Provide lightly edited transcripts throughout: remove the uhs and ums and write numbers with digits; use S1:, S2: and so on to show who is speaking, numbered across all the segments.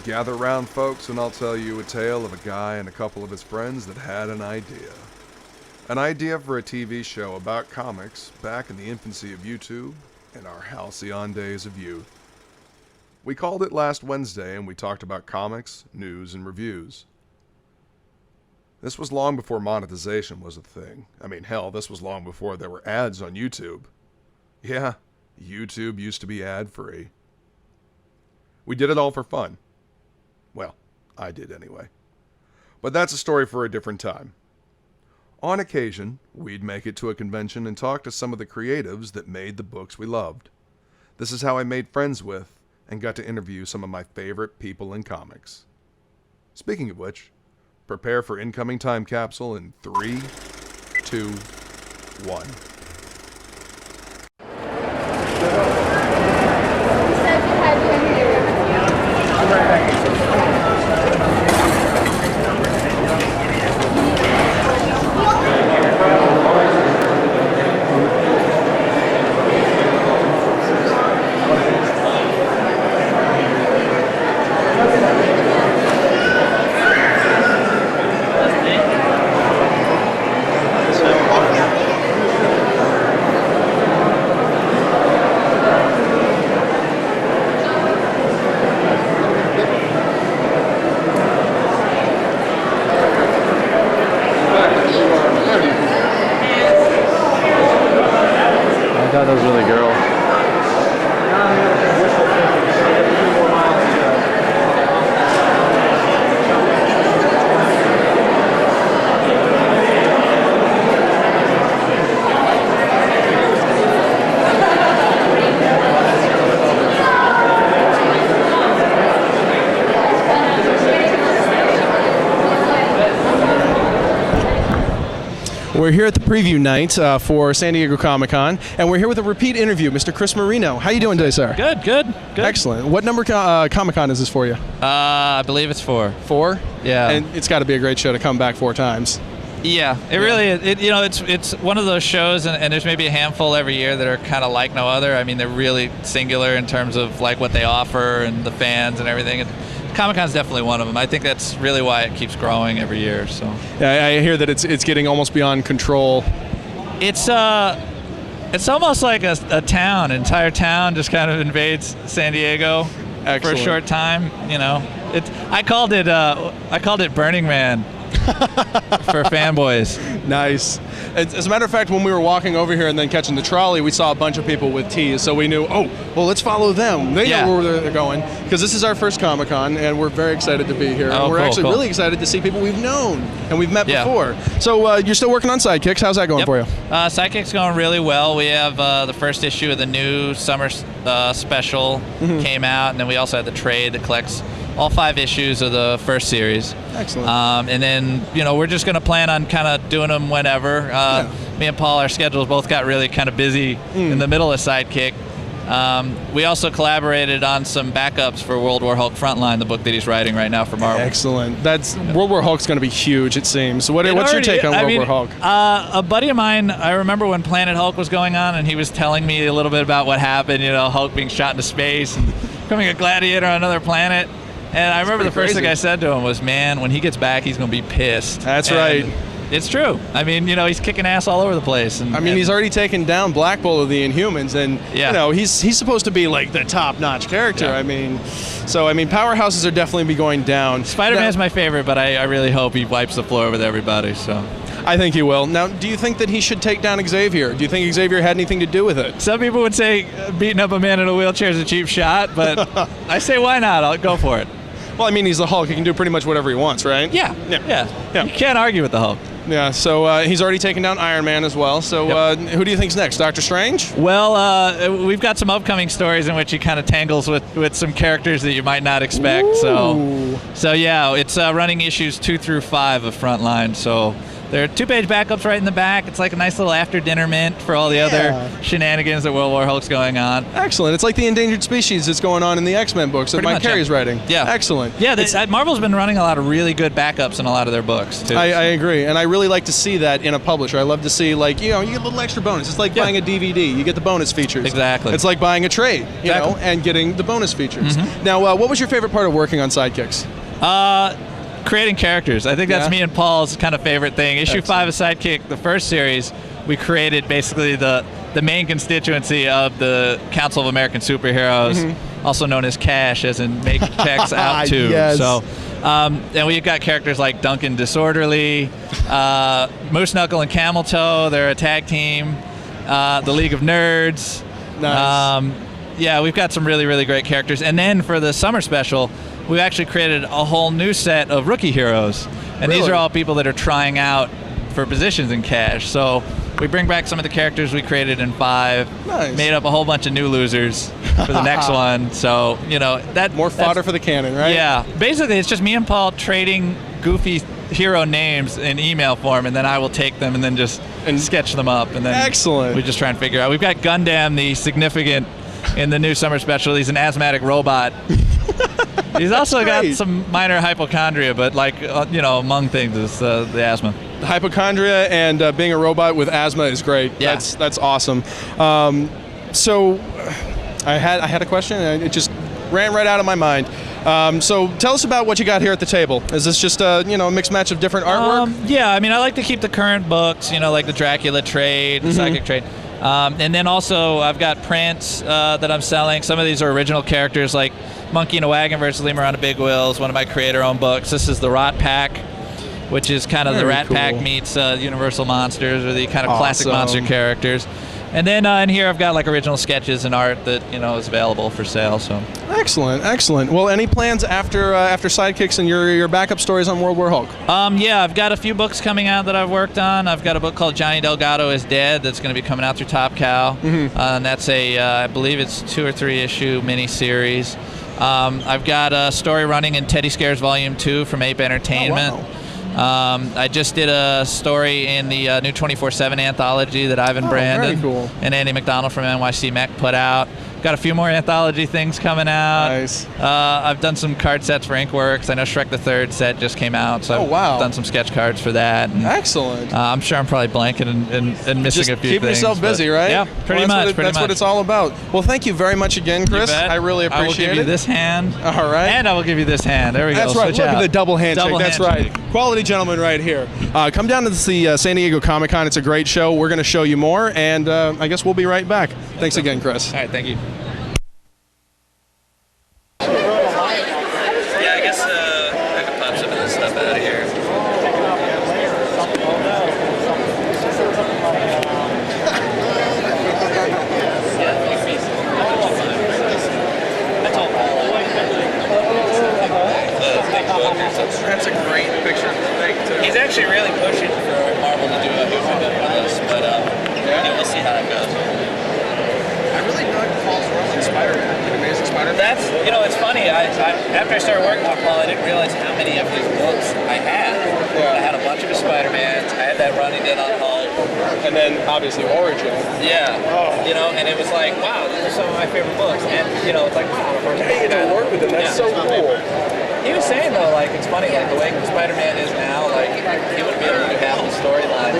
S1: Gather round, folks, and I'll tell you a tale of a guy and a couple of his friends that had an idea. An idea for a TV show about comics back in the infancy of YouTube and our halcyon days of youth. We called it last Wednesday, and we talked about comics, news, and reviews. This was long before monetization was a thing. I mean, hell, this was long before there were ads on YouTube. Yeah, YouTube used to be ad-free. We did it all for fun. Well, I did anyway. But that's a story for a different time. On occasion, we'd make it to a convention and talk to some of the creatives that made the books we loved. This is how I made friends with and got to interview some of my favorite people in comics. Speaking of which, prepare for incoming time capsule in 3, 2, 1.
S2: I thought that was really girl.
S3: We're here at the preview night for San Diego Comicon, and we're here with a repeat interview, Mr. Chris Moreno. How you doing today, sir?
S4: Good.
S3: Excellent. What number Comic-Con is this for you?
S4: I believe it's 4.
S3: 4?
S4: Yeah.
S3: And it's got to be a great show to come back 4 times.
S4: Yeah, it really is. It's one of those shows, and there's maybe a handful every year that are kind of like no other. I mean, they're really singular in terms of like what they offer and the fans and everything. And Comic-Con's definitely one of them. I think that's really why it keeps growing every year. So
S3: yeah, I hear that it's getting almost beyond control.
S4: It's almost like a town, an entire town just kind of invades San Diego.
S3: Excellent.
S4: For a short time. You know, I called it Burning Man. For fanboys.
S3: Nice. As a matter of fact, when we were walking over here and then catching the trolley, we saw a bunch of people with tees, so we knew, oh, well, let's follow them. They know where they're going, because this is our first Comic-Con, and we're very excited to be here.
S4: Oh,
S3: and we're
S4: cool.
S3: really excited to see people we've known and we've met before. So you're still working on Sidekicks. How's that going for you?
S4: Sidekicks going really well. We have the first issue of the new summer special came out, and then we also had the trade that collects all 5 issues of the first series.
S3: Excellent.
S4: And then, we're just going to plan on kind of doing them whenever. Me and Paul, our schedules both got really kind of busy in the middle of Sidekick. We also collaborated on some backups for World War Hulk Frontline, the book that he's writing right now for Marvel.
S3: Excellent. World War Hulk's going to be huge, it seems. So what's your take on World War Hulk?
S4: A buddy of mine, I remember when Planet Hulk was going on, and he was telling me a little bit about what happened, Hulk being shot into space and becoming a gladiator on another planet. And I remember the first thing I said to him was, man, when he gets back, he's going to be pissed.
S3: That's right.
S4: It's true. I mean, he's kicking ass all over the place. And
S3: he's already taken down Black Bolt of the Inhumans, and, he's supposed to be, like, the top-notch character. Yeah. Powerhouses are definitely be going down.
S4: Spider-Man's my favorite, but I really hope he wipes the floor with everybody, so...
S3: I think he will. Now, do you think that he should take down Xavier? Do you think Xavier had anything to do with it?
S4: Some people would say beating up a man in a wheelchair is a cheap shot, but I say why not? I'll go for it.
S3: Well, he's the Hulk. He can do pretty much whatever he wants, right?
S4: Yeah. You can't argue with the Hulk.
S3: Yeah, so he's already taken down Iron Man as well. So who do you think's next? Doctor Strange?
S4: Well, we've got some upcoming stories in which he kind of tangles with some characters that you might not expect.
S3: Ooh.
S4: So yeah, it's running issues 2 through 5 of Frontline. So There are 2-page backups right in the back. It's like a nice little after-dinner mint for all the other shenanigans that World War Hulk's going on.
S3: Excellent. It's like the endangered species that's going on in the X-Men books that Mike Carey's writing.
S4: Yeah.
S3: Excellent.
S4: Yeah, Marvel's been running a lot of really good backups in a lot of their books, too.
S3: I agree, and I really like to see that in a publisher. I love to see, like, you get a little extra bonus. It's like buying a DVD. You get the bonus features.
S4: Exactly.
S3: It's like buying a trade, you know, and getting the bonus features. Now, what was your favorite part of working on Sidekicks?
S4: Creating characters. I think that's me and Paul's kind of favorite thing. Issue 5 of Sidekick, the first series, we created basically the main constituency of the Council of American Superheroes, also known as CASH, as in make checks out to.
S3: Yes.
S4: So, and we've got characters like Duncan Disorderly, Moose Knuckle and Camel Toe. They're a tag team. The League of Nerds.
S3: Nice.
S4: Yeah, we've got some really, really great characters. And then for the summer special, we actually created a whole new set of rookie heroes. And these are all people that are trying out for positions in CASH. So we bring back some of the characters we created in 5, made up a whole bunch of new losers for the next one. So, you know,
S3: more fodder for the cannon, right?
S4: Yeah. Basically, it's just me and Paul trading goofy hero names in email form, and then I will take them and then just sketch them up. And then
S3: excellent.
S4: We just try and figure out. We've got Gundam, the significant, in the new summer special. He's an asthmatic robot. He's also got some minor hypochondria, but like, you know, among things is the asthma.
S3: The hypochondria and being a robot with asthma is great.
S4: Yeah.
S3: That's awesome. So I had a question and it just ran right out of my mind. So tell us about what you got here at the table. Is this just a mixed match of different artwork?
S4: Yeah, I mean, I like to keep the current books, you know, like the Dracula trade, the Psychic trade. And then also I've got prints that I'm selling. Some of these are original characters, like Monkey in a Wagon versus Lemur on a Big Wheel is one of my creator-owned books. This is the Rot Pack, which is kind of the Rat Pack meets Universal Monsters, or the kind of classic monster characters. And then in here I've got like original sketches and art that, you know, is available for sale. So
S3: excellent, excellent. Well, any plans after Sidekicks and your backup stories on World War Hulk?
S4: Yeah, I've got a few books coming out that I've worked on. I've got a book called Johnny Delgado is Dead that's going to be coming out through Top Cow, and that's a I believe it's 2 or 3 issue miniseries. I've got a story running in Teddy Scares Volume 2 from Ape Entertainment.
S3: Oh, wow.
S4: I just did a story in the new 24/7 anthology that Ivan Brandon and Andy McDonald from NYC Mech put out. Got a few more anthology things coming out.
S3: Nice.
S4: I've done some card sets for Inkworks. I know Shrek the Third set just came out, so I've done some sketch cards for that. And,
S3: excellent.
S4: I'm sure I'm probably blanking and missing
S3: just
S4: a few
S3: keep
S4: things.
S3: yourself busy, right?
S4: Yeah, pretty much.
S3: That's what it's all about. Well, thank you very much again, Chris. I really appreciate it.
S4: I will give you this hand.
S3: All right.
S4: And I will give you this hand. There we go.
S3: That's right.
S4: Switch
S3: Look
S4: out.
S3: at the double handshake. That's right. Quality gentleman right here. Come down to the San Diego Comicon. It's a great show. We're going to show you more, and I guess we'll be right back. Thanks again, Chris.
S4: All right. Thank you. Yeah, I guess I could pop some of this stuff out of here.
S3: That's a great picture.
S4: He's actually really pushing for Marvel to do a Who with us, but we'll see how that goes.
S3: I really dug Paul's run on Spider-Man, the Amazing Spider-Man.
S4: That's, you know, it's funny. After I started working with Paul, I didn't realize how many of his books I had. I had a bunch of his Spider-Mans. I had that run he did on Hulk.
S3: And then, obviously, Origin.
S4: Yeah. You know, and it was like, wow, these are some of my favorite books. And, you know, it's like, wow.
S3: You get to work with him. That's so cool.
S4: He was saying, though, like, it's funny, like, the way Spider-Man is now, like, he wouldn't be able to do half the storyline.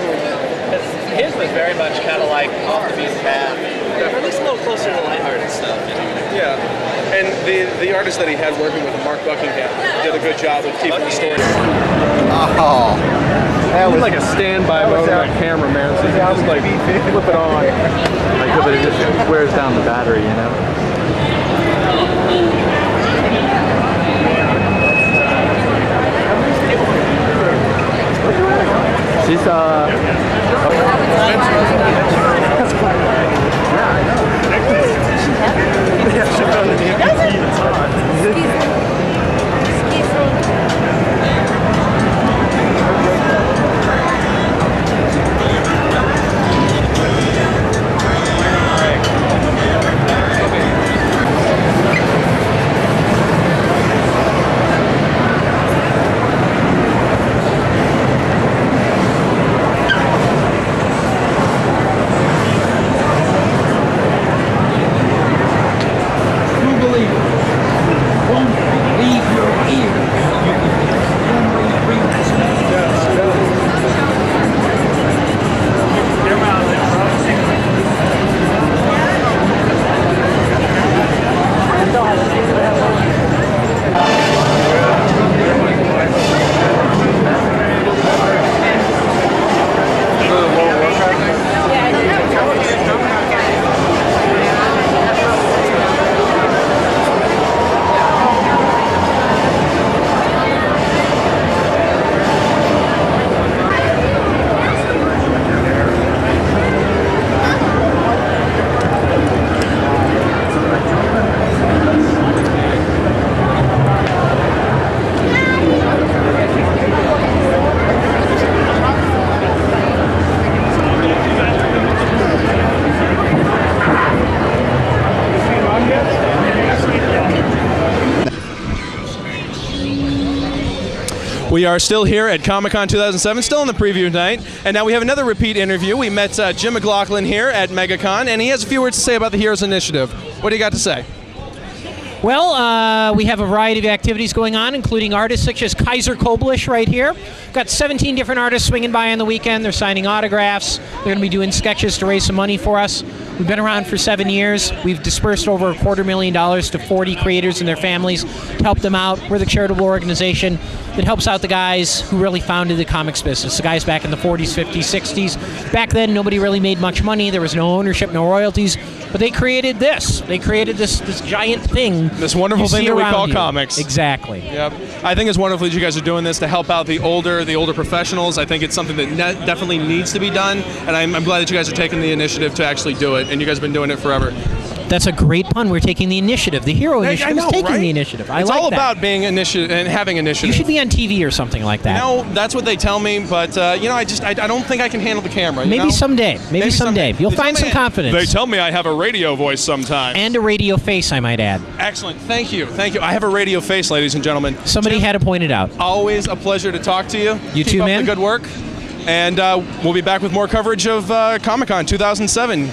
S4: His was very much kind of like off the beaten path. Or at least a little closer to lighthearted stuff, you know?
S3: Yeah. And the artist that he had working with him, Mark Buckingham, did a good job of keeping the story.
S2: Oh.
S3: That was like a standby mode on that camera, man. So you can just, like, flip it on.
S2: Like, but it just wears down the battery, you know? She's
S3: We are still here at Comicon 2007, still in the preview night, and now we have another repeat interview. We met Jim McLauchlin here at MegaCon, and he has a few words to say about the Heroes Initiative. What do you got to say?
S5: Well, we have a variety of activities going on, including artists such as Kaiser Koblish right here. We've got 17 different artists swinging by on the weekend. They're signing autographs. They're going to be doing sketches to raise some money for us. We've been around for 7 years. We've dispersed over $250,000 to 40 creators and their families to help them out. We're the charitable organization that helps out the guys who really founded the comics business. The guys back in the 40s, 50s, 60s. Back then, nobody really made much money. There was no ownership, no royalties. But they created this. They created this giant thing.
S3: This wonderful thing that we call comics.
S5: Exactly.
S3: Yep. I think it's wonderful that you guys are doing this to help out the older professionals. I think it's something that definitely needs to be done, and I'm glad that you guys are taking the initiative to actually do it, and you guys have been doing it forever.
S5: That's a great pun. We're taking the initiative. The Hero Initiative is taking the initiative. I like that.
S3: It's all about being initiative and having initiative.
S5: You should be on TV or something like that.
S3: No, that's what they tell me, but I don't think I can handle the camera.
S5: Maybe someday. Maybe someday. You'll find some confidence.
S3: They tell me I have a radio voice sometimes.
S5: And a radio face, I might add.
S3: Excellent. Thank you. Thank you. I have a radio face, ladies and gentlemen.
S5: Somebody had to point it out.
S3: Always a pleasure to talk to you.
S5: You
S3: Keep
S5: too,
S3: up
S5: man.
S3: the good work. And we'll be back with more coverage of Comic-Con 2007.